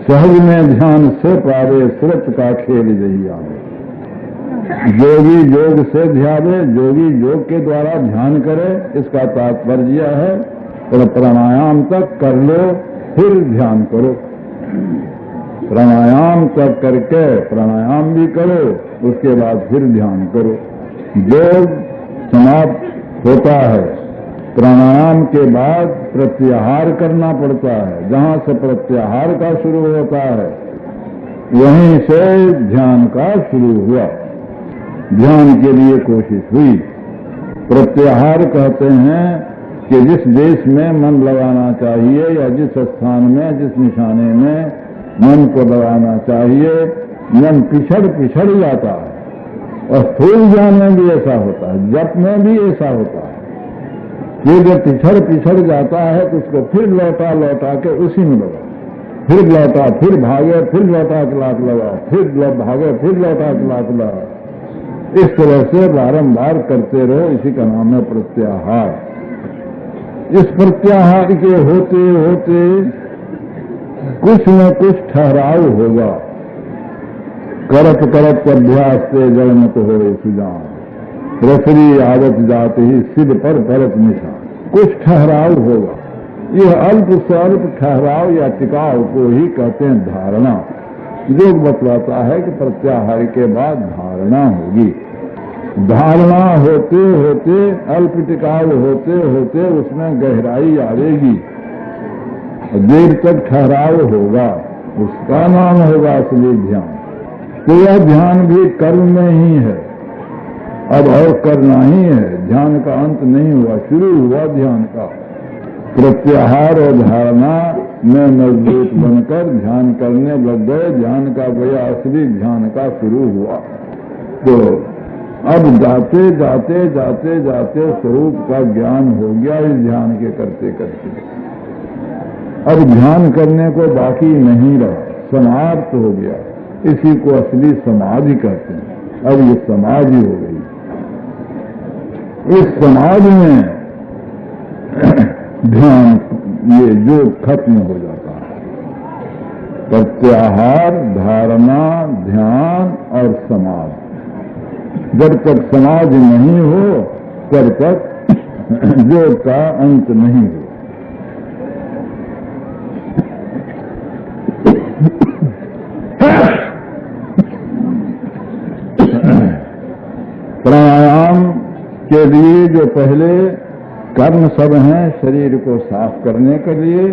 सहज में ध्यान से पावे, सुरत का खेल यही आवे। योगी योग से ध्यावे, योगी योग के द्वारा ध्यान करे, इसका तात्पर्य है प्राणायाम तक कर लो फिर ध्यान करो। प्राणायाम तक करके प्राणायाम भी करो, उसके बाद फिर ध्यान करो। योग समाप्त होता है, प्राणायाम के बाद प्रत्याहार करना पड़ता है। जहां से प्रत्याहार का शुरू होता है वहीं से ध्यान का शुरू हुआ। ध्यान के लिए कोशिश हुई, प्रत्याहार कहते हैं कि जिस देश में मन लगाना चाहिए या जिस स्थान में, जिस निशाने में मन को लगाना चाहिए, मन पिछड़ जाता है। और स्थूल ज्ञान में भी ऐसा होता है, जप में भी ऐसा होता है। ये जब पिछड़ जाता है तो उसको फिर लौटा के उसी में लगा, फिर लौटा, फिर भागे, फिर लौटा के लात लगा, फिर भागे, फिर लौटा के लात लगा। इस तरह से बारंबार करते रहो, इसी का नाम है प्रत्याहार। इस प्रत्याहार के होते होते कुछ न कुछ ठहराव होगा। करत करत अभ्यास से जड़ तो हो सुजान, रसरी आदत जाते ही सिद्ध पर परत निशा। कुछ ठहराव होगा। यह अल्प से अल्प ठहराव या टिकाव को ही कहते हैं धारणा। योग बतलाता है कि प्रत्याहार के बाद धारणा होगी। धारणा होते होते, अल्प टिकाव होते होते उसमें गहराई आएगी, देर तक ठहराव होगा, उसका नाम होगा असली ध्यान। तो यह ध्यान भी कर्म में ही है, अब और करना ही है। ध्यान का अंत नहीं हुआ, शुरू हुआ ध्यान का। प्रत्याहार और धारणा में मजबूत बनकर ध्यान करने लग गए, ध्यान का गया असली ध्यान का शुरू हुआ। तो अब जाते जाते जाते जाते स्वरूप का ज्ञान हो गया इस ध्यान के करते करते। अब ध्यान करने को बाकी नहीं रहा, समाप्त हो गया। इसी को असली समाधि कहते हैं। अब ये समाधि हो गई। इस समाधि में ध्यान, ये जो खत्म हो जाता है। प्रत्याहार, धारणा, ध्यान और समाधि। जब तक समाधि नहीं हो तब तक योग का अंत नहीं हो। प्राणायाम के लिए जो पहले कर्म सब हैं, शरीर को साफ करने के लिए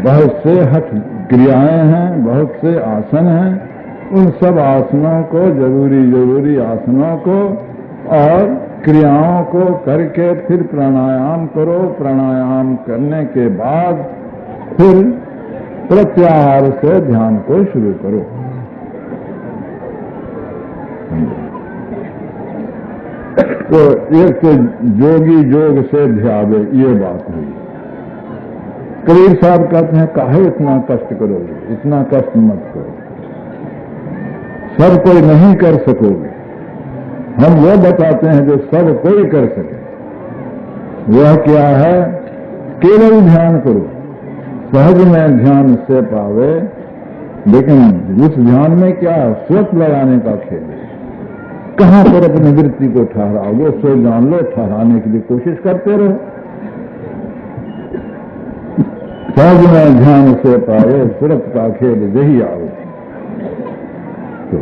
बहुत से हठ क्रियाएं हैं, बहुत से आसन हैं। उन सब आसनों को, जरूरी आसनों को और क्रियाओं को करके फिर प्राणायाम करो। प्राणायाम करने के बाद फिर प्रत्याहार से ध्यान को शुरू करो। तो एक तो जोगी जोग से ध्यावे, ये बात हुई। कबीर साहब कहते हैं, काहे इतना कष्ट करोगे, इतना कष्ट मत करो, सब कोई नहीं कर सकोगे। हम वो बताते हैं जो सब कोई कर सके। वह क्या है? केवल ध्यान करो, सहज में ध्यान से पावे। लेकिन उस ध्यान में क्या है? स्वत लगाने का खेल है। कहां पर अपनी वृत्ति को ठहराओगे, सो जान लो। ठहराने के लिए कोशिश करते रहो। सहज में ध्यान से पावे, स्वत का खेल यही आओ। तो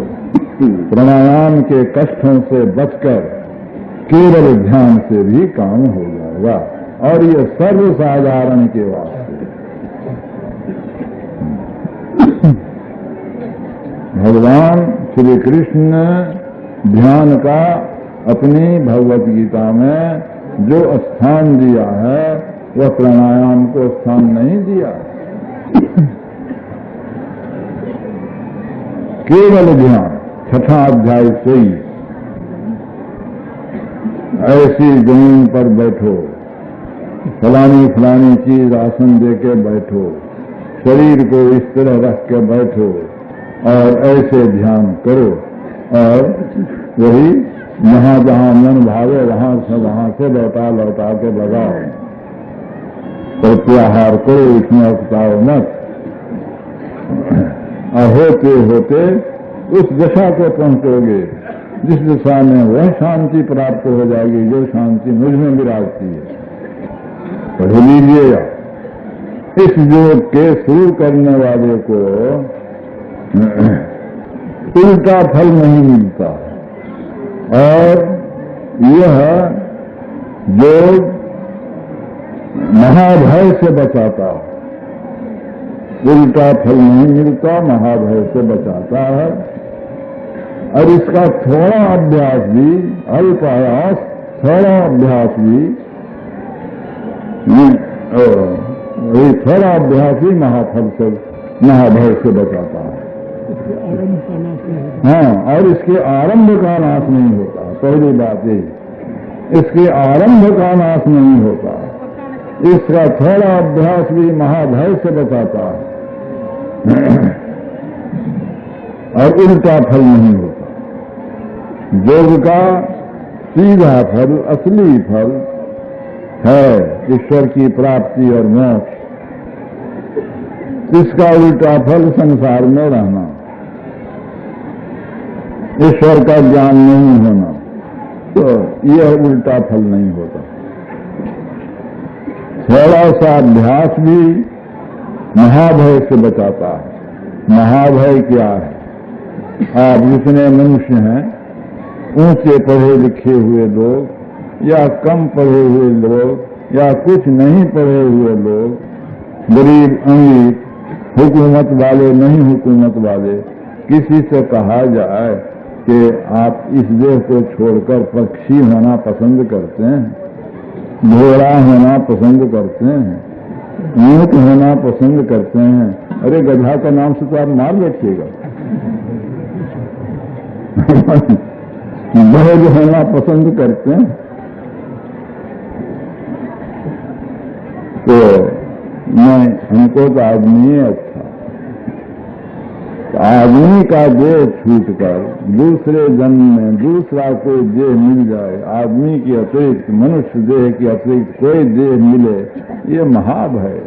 प्राणायाम के कष्टों से बचकर केवल ध्यान से भी काम हो जाएगा। और ये सर्वसाधारण के वास्ते। भगवान श्री कृष्ण ने ध्यान का अपनी भगवत गीता में जो स्थान दिया है, वह प्राणायाम को स्थान नहीं दिया। केवल ध्यान, 6वां अध्याय से ही, ऐसी जमीन पर बैठो, फलानी फलानी चीज आसन देके बैठो, शरीर को इस तरह रख के बैठो और ऐसे ध्यान करो। और वही जहां जहां मन भावे वहां से लौटा के लगाओ। प्रत्याहार करो, इसमें उकताओ मत। और होते होते उस दशा को पहुंचोगे जिस दिशा में वह शांति प्राप्त हो जाएगी जो शांति मुझ में विराजती है। पढ़ लीजिएगा। इस योग के शुरू करने वाले को उल्टा फल नहीं मिलता। और यह योग महाभय से बचाता है। उल्टा फल नहीं मिलता, महाभय से बचाता है। और इसका थोड़ा अभ्यास भी, अल्प आयास, थोड़ा अभ्यास भी, थोड़ा अभ्यास ही महाफल से, महाभय से बचाता है। हाँ, और इसके आरंभ का नाश नहीं होता। पहली बात ये, इसके आरंभ का नाश नहीं होता। इसका थोड़ा अभ्यास भी महाभय से बचाता है और उल्टा फल नहीं होता। योग का सीधा फल, असली फल है ईश्वर की प्राप्ति और मोक्ष। इसका उल्टा फल संसार में रहना, ईश्वर का ज्ञान नहीं होना, तो यह उल्टा फल नहीं होता। थोड़ा सा अभ्यास भी महाभय से बचाता है। महाभय क्या है? आप जितने मनुष्य हैं, ऊंचे पढ़े लिखे हुए लोग या कम पढ़े हुए लोग या कुछ नहीं पढ़े हुए लोग, गरीब अमीर, हुकूमत वाले नहीं हुकूमत वाले, किसी से कहा जाए कि आप इस देह को छोड़कर पक्षी होना पसंद करते हैं, घोड़ा होना पसंद करते हैं, ऊंट होना पसंद करते हैं, अरे गधा का नाम से तो आप मार बैठिएगा। बैल होना पसंद करते हैं, तो हमको तो आदमी अच्छा। तो आदमी का देह छूटकर दूसरे जन्म में दूसरा कोई देह मिल जाए, आदमी के अतिरिक्त, मनुष्य देह के अतिरिक्त कोई देह मिले, ये महाभय,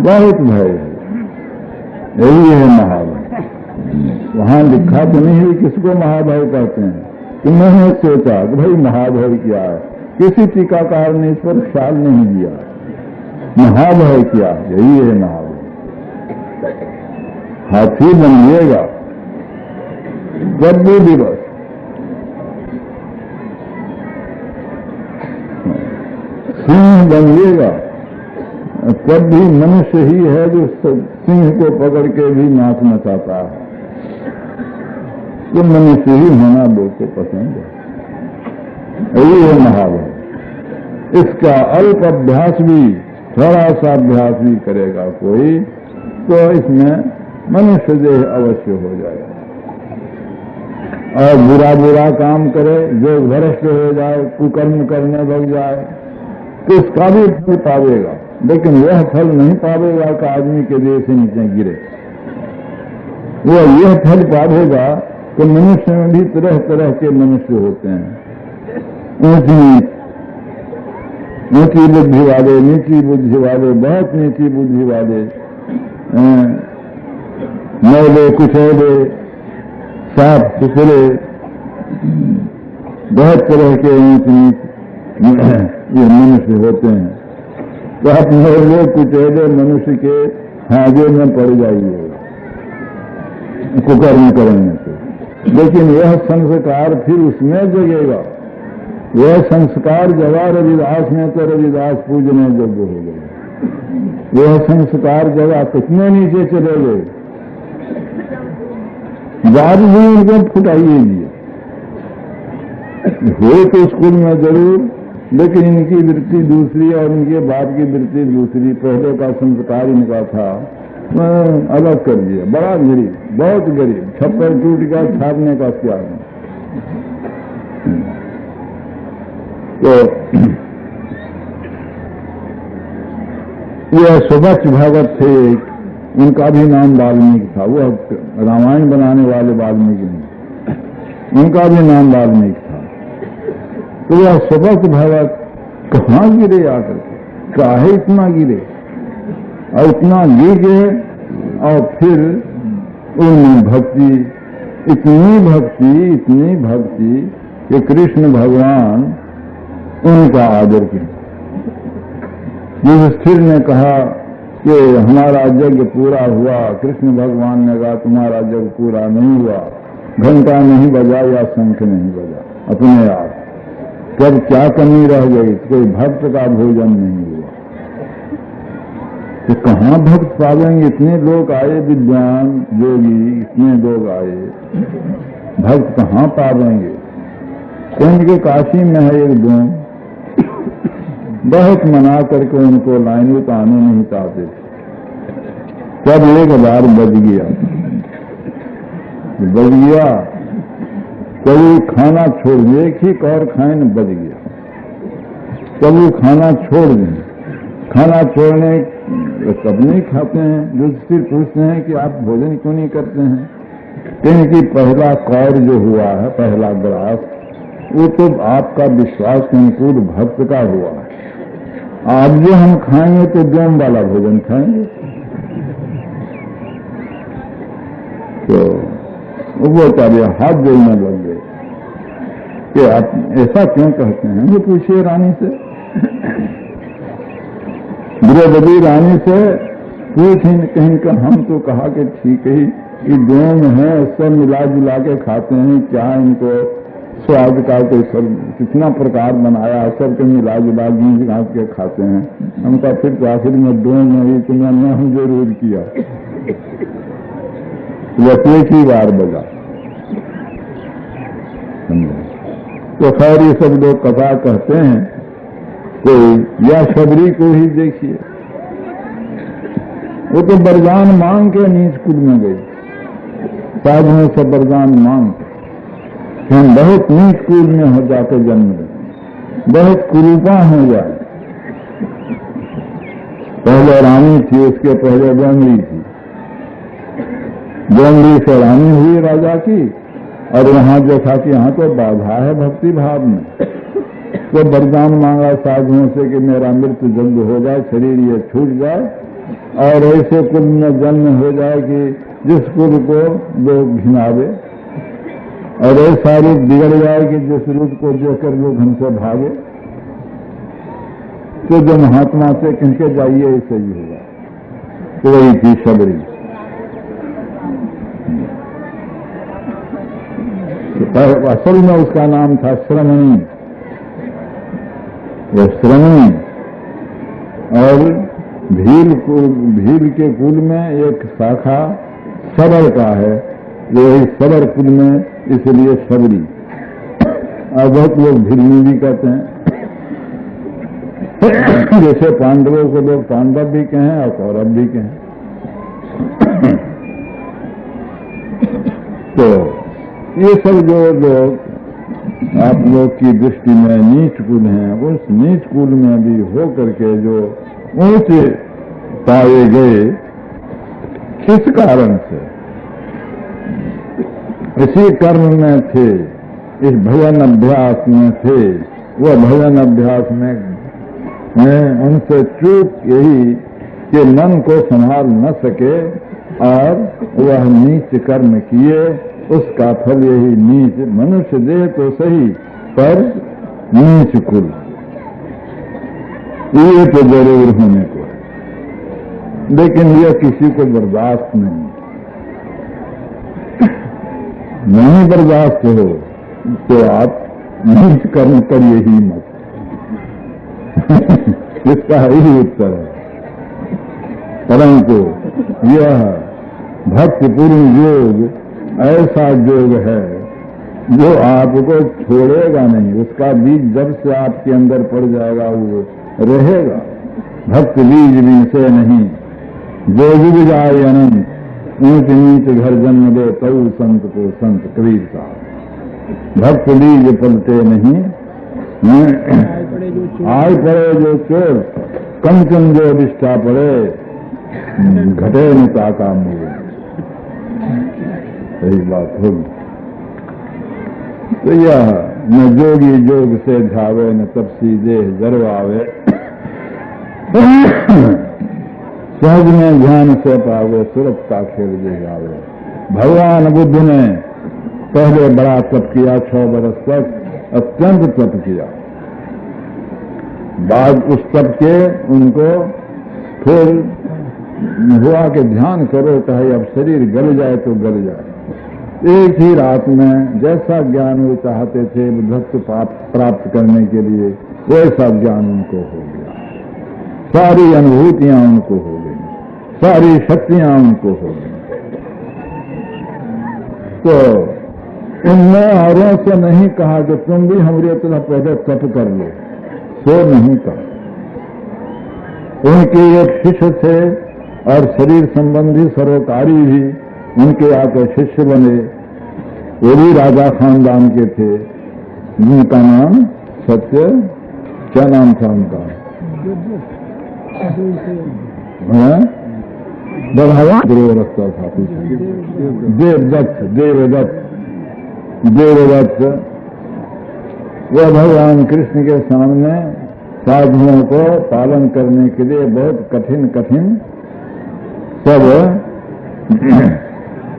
बहुत भय है। यही है महाभय। वहां लिखा तो नहीं है किसको महाभय कहते हैं, कि मैंने सोचा कि भाई महाभय क्या है, किसी टीकाकार ने इस पर ख्याल नहीं दिया। महाभय क्या है? यही है महाभय। हाथी बनिएगा जब भी दिवस, सिंह बनिएगा तब भी मनुष्य ही है जो सिंह को पकड़ के भी नाच नचाता है। तो मनुष्य ही होना लोग को पसंद है। यही है महाभय। इसका अल्प अभ्यास भी, थोड़ा सा अभ्यास भी करेगा कोई, तो इसमें मनुष्य देह अवश्य हो जाएगा। और बुरा बुरा काम करे, जो भ्रष्ट हो जाए, कुकर्म करने लग जाए, तो इसका भी फल पावेगा, लेकिन वह फल नहीं पावेगा कि आदमी के देह से नीचे गिरे। वह यह फल पावेगा कि मनुष्य में भी तरह तरह के मनुष्य होते हैं, ऊंची बुद्धि वाले, नीची बुद्धि वाले, बहुत नीची बुद्धि वाले, मैले कुचैले, साफ सुथरे, बहुत तरह के ऊंच नीच ये मनुष्य होते हैं। तो आप मैले कुचैले मनुष्य के हाजे में पड़ जाइए कुकर्म करने से, लेकिन यह संस्कार फिर उसमें जगेगा। यह संस्कार जगा रविदास में, तो रविदास पूजने योग्य हो गए। यह संस्कार जगा, कितने नीचे चले गए, बाद भी उनको फुटाइए दिए। हुए तो स्कूल में जरूर, लेकिन इनकी वृत्ति दूसरी और इनके बाप की वृत्ति दूसरी। पहले का संस्कार इनका था, अलग कर दिया। बड़ा गरीब, बहुत गरीब, छप्पर टूट गया, छापने का क्या है। तो यह सुबच्च भगत थे, उनका भी नाम वाल्मीकि था। वह रामायण बनाने वाले वाल्मीकि नहीं, उनका भी नाम वाल्मीकि था। तो यह सुबच्च भगत कहाँ गिरे आकर के, काहे इतना गिरे, और इतना गिर गए, और फिर उनमें भक्ति, इतनी भक्ति कि कृष्ण भगवान उनका आदर किया। युधिष्ठिर ने कहा कि हमारा यज्ञ पूरा हुआ, कृष्ण भगवान ने कहा तुम्हारा यज्ञ पूरा नहीं हुआ, घंटा नहीं बजा या शंख नहीं बजा अपने आप, तब क्या कमी रह गई, कोई भक्त का भोजन नहीं हुआ। तो कहाँ भक्त पावेंगे? इतने लोग आए, विद्वान योगी इतने लोग आए, भक्त कहाँ पावेंगे? कुंज के काशी में है एक डोम, बहुत मना करके उनको लाइन में तो आने नहीं चाहते। तब एक बार बज गया, कभी खाना छोड़ दिए, एक ही कौर खाए न बज गया। कभी खाना छोड़ दें, खाना छोड़ने सब नहीं खाते हैं। जो फिर पूछते हैं कि आप भोजन क्यों नहीं करते हैं? क्योंकि पहला कौर जो हुआ है, पहला ग्रास, वो तो आपका विश्वास के अनुकूल भक्त का हुआ है। आज जो हम खाएंगे तो डोम वाला भोजन खाएंगे। तो वो बेचारे हाथ जोड़ने लग गए कि आप ऐसा क्यों कहते हैं? वो पूछिए रानी से, द्रौपदी रानी से पूछ कहीं का। हम तो कहा कि ठीक ही कि डोम है, सब मिला जुला के खाते हैं, क्या इनको स्वाद का कोई सब कितना प्रकार बनाया, सबके मिला जुला गींज घास के खाते हैं। हम कहा फिर आखिर में डोम है, ये तुमने हम जरूर किया। वह एक ही बार बजा। तो खैर ये सब लोग कथा कहते हैं, कोई या शबरी को ही देखिए, वो तो वरदान मांग के नीच कुल में गई, साधुओं से वरदान मांग कि हम बहुत नीच कुल में हो जाके जन्म लें, बहुत कुरूपा हो जाए। पहले रानी थी, उसके पहले डोंगरी थी, डोंगरी से रानी हुई राजा की। और वहां देखा कि यहाँ तो बाधा है भक्ति भाव में, तो वरदान मांगा साधुओं से कि मेरा मृत्यु जल्द हो जाए, शरीर ये छूट जाए और ऐसे कुल में जन्म हो जाए कि जिस कुल को लोग घिनावे, और ऐसा रूप बिगड़ जाए कि जिस रूप को देखकर लोग हमसे भागे। तो जो महात्मा से किनके जाइए ऐसे ही होगा। तो वही थी शबरी। तो असल में उसका नाम था श्रमणी। यह श्रमणी और भील के कुल में एक शाखा सबर का है, जो यही सबर कुल में, इसलिए शबरी। और बहुत लोग भीलनी भी कहते हैं। जैसे पांडवों को लोग पांडव भी कहें और कौरव भी कहें। तो ये सब जो लोग आप लोग की दृष्टि में नीच कुल हैं, उस नीच कुल में भी हो करके जो ऊंचे पाए गए, किस कारण से? इसी कर्म में थे, इस भजन अभ्यास में थे। वह भजन अभ्यास में उनसे चूक यही कि मन को संभाल न सके और वह नीच कर्म किए, उसका फल यही नीच। मनुष्य दे तो सही, पर नीच कुल ये तो जरूर होने को है, लेकिन यह किसी को बर्दाश्त नहीं बर्दाश्त हो तो आप नीच कर्म करिए ही मत। इसका यही उत्तर है। परंतु यह भक्तिपूर्ण योग ऐसा योग है जो आपको छोड़ेगा नहीं। उसका बीज जब से आपके अंदर पड़ जाएगा वो रहेगा। भक्त बीज से नहीं, जो युग जाए अनंत, ऊंच नीच घर जन्म दे तऊ संत को संत। कबीर साहब, भक्त बीज पलते नहीं, आय पड़े जो चोर, कंचन जो अधिष्ठा पड़े, घटे निता का मूल। यही बात होगी। तो यह न जोगी जोग से ध्यावे, न तपसी देह जरवावे, सहज में ध्यान से पावे, सुरत का खेल जे गावे। भगवान बुद्ध ने पहले बड़ा तप किया, 6 बरस तक अत्यंत तप किया। बाद उस तप के उनको फिर हुआ कि ध्यान करो, चाहे अब शरीर गल जाए तो गल जाए। एक ही रात में जैसा ज्ञान वो चाहते थे भक्त प्राप्त करने के लिए, वैसा ज्ञान उनको हो गया, सारी अनुभूतियां उनको हो गई। सारी शक्तियां उनको होंगी। तो इनने औरों से नहीं कहा कि तुम भी हमारे तरह पहले तप कर लो, सो नहीं कहा। उनके एक शिष्य थे और शरीर संबंधी सरोकारी भी उनके आकर शिष्य बने। वो भी राजा खानदान के थे, जिनका नाम सत्य, क्या नाम था उनका? बढ़ावा द्रोह रखता था पीछे। देवदत्त, देवदत्त वह भगवान कृष्ण के सामने साधुओं को पालन करने के लिए बहुत कठिन कठिन सब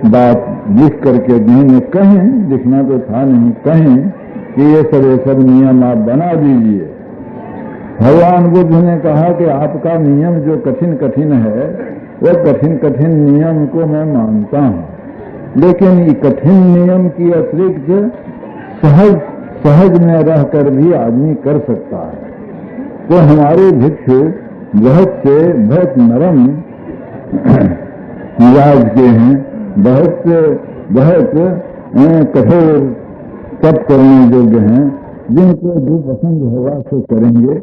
बात लिख करके नहीं, कहीं लिखना तो था नहीं, कहीं कि ये सब नियम आप बना दीजिए। भगवान बुद्ध ने कहा कि आपका नियम जो कठिन कठिन है, वो कठिन कठिन नियम को मैं मानता हूँ, लेकिन ये कठिन नियम की अतिरिक्त सहज में रहकर भी आदमी कर सकता है। तो हमारे भिक्षु बहुत नरम मिजाज के हैं, बहुत कठोर तप करने योग्य हैं। जिनको जो पसंद होगा सो करेंगे।